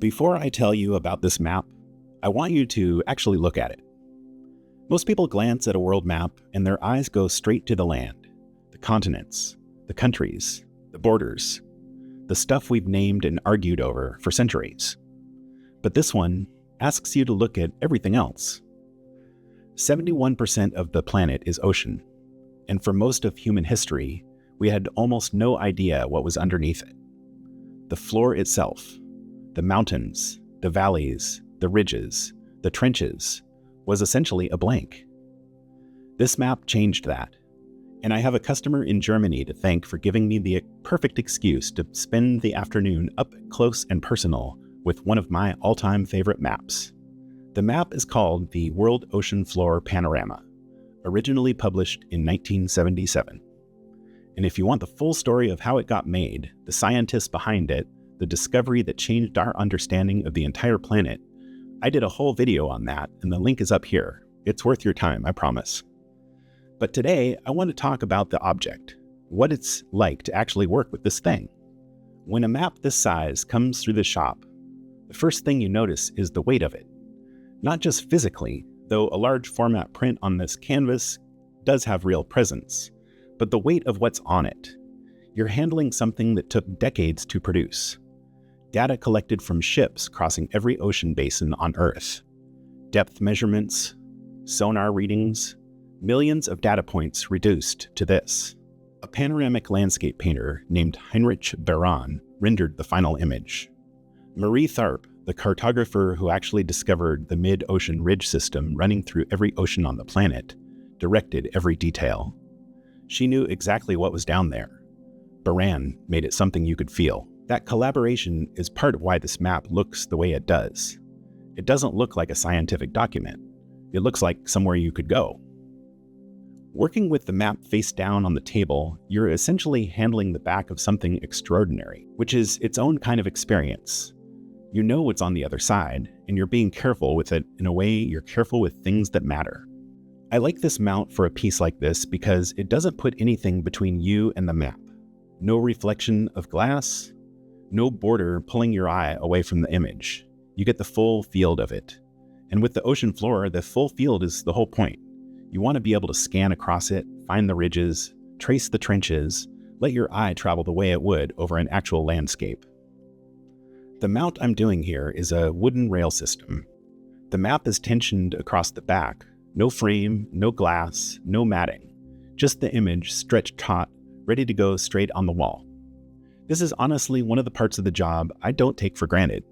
Before I tell you about this map, I want you to actually look at it. Most people glance at a world map and their eyes go straight to the land, the continents, the countries, the borders, the stuff we've named and argued over for centuries. But this one asks you to look at everything else. 71% of the planet is ocean, and for most of human history, we had almost no idea what was underneath it. The floor itself, the mountains, the valleys, the ridges, the trenches, was essentially a blank. This map changed that, and I have a customer in Germany to thank for giving me the perfect excuse to spend the afternoon up close and personal with one of my all-time favorite maps. The map is called the World Ocean Floor Panorama, originally published in 1977. And if you want the full story of how it got made, the scientists behind it, the discovery that changed our understanding of the entire planet, I did a whole video on that, and the link is up here. It's worth your time, I promise. But today, I want to talk about the object, what it's like to actually work with this thing. When a map this size comes through the shop, the first thing you notice is the weight of it. Not just physically, though a large format print on this canvas does have real presence, but the weight of what's on it. You're handling something that took decades to produce. Data collected from ships crossing every ocean basin on Earth. Depth measurements, sonar readings, millions of data points reduced to this. A panoramic landscape painter named Heinrich Baron rendered the final image. Marie Tharp, the cartographer who actually discovered the mid-ocean ridge system running through every ocean on the planet, directed every detail. She knew exactly what was down there. Baran made it something you could feel. That collaboration is part of why this map looks the way it does. It doesn't look like a scientific document. It looks like somewhere you could go. Working with the map face down on the table, you're essentially handling the back of something extraordinary, which is its own kind of experience. You know what's on the other side, and you're being careful with it in a way you're careful with things that matter. I like this mount for a piece like this because it doesn't put anything between you and the map. No reflection of glass, no border pulling your eye away from the image. You get the full field of it. And with the ocean floor, the full field is the whole point. You want to be able to scan across it, find the ridges, trace the trenches, let your eye travel the way it would over an actual landscape. The mount I'm doing here is a wooden rail system. The map is tensioned across the back. No frame, no glass, no matting. Just the image stretched taut, ready to go straight on the wall. This is honestly one of the parts of the job I don't take for granted.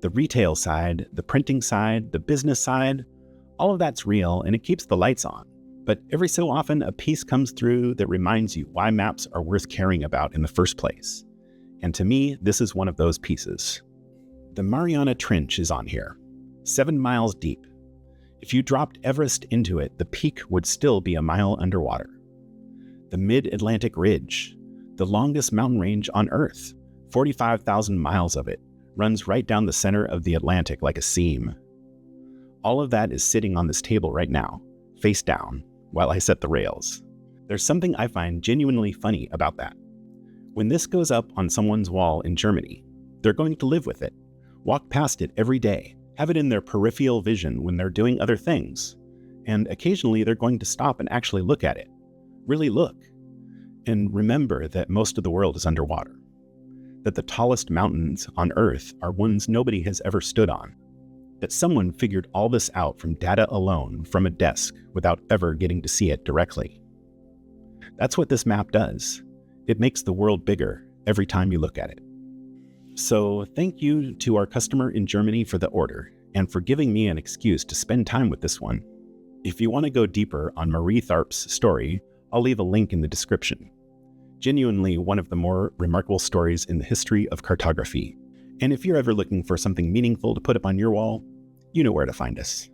The retail side, the printing side, the business side, all of that's real and it keeps the lights on. But every so often a piece comes through that reminds you why maps are worth caring about in the first place. And to me, this is one of those pieces. The Mariana Trench is on here, 7 miles deep. If you dropped Everest into it, the peak would still be a mile underwater. The Mid-Atlantic Ridge, the longest mountain range on Earth, 45,000 miles of it, runs right down the center of the Atlantic like a seam. All of that is sitting on this table right now, face down, while I set the rails. There's something I find genuinely funny about that. When this goes up on someone's wall in Germany, they're going to live with it, walk past it every day, have it in their peripheral vision when they're doing other things, and occasionally they're going to stop and actually look at it. Really look. And remember that most of the world is underwater. That the tallest mountains on Earth are ones nobody has ever stood on. That someone figured all this out from data alone from a desk without ever getting to see it directly. That's what this map does. It makes the world bigger every time you look at it. So thank you to our customer in Germany for the order and for giving me an excuse to spend time with this one. If you want to go deeper on Marie Tharp's story, I'll leave a link in the description. Genuinely one of the more remarkable stories in the history of cartography. And if you're ever looking for something meaningful to put up on your wall, you know where to find us.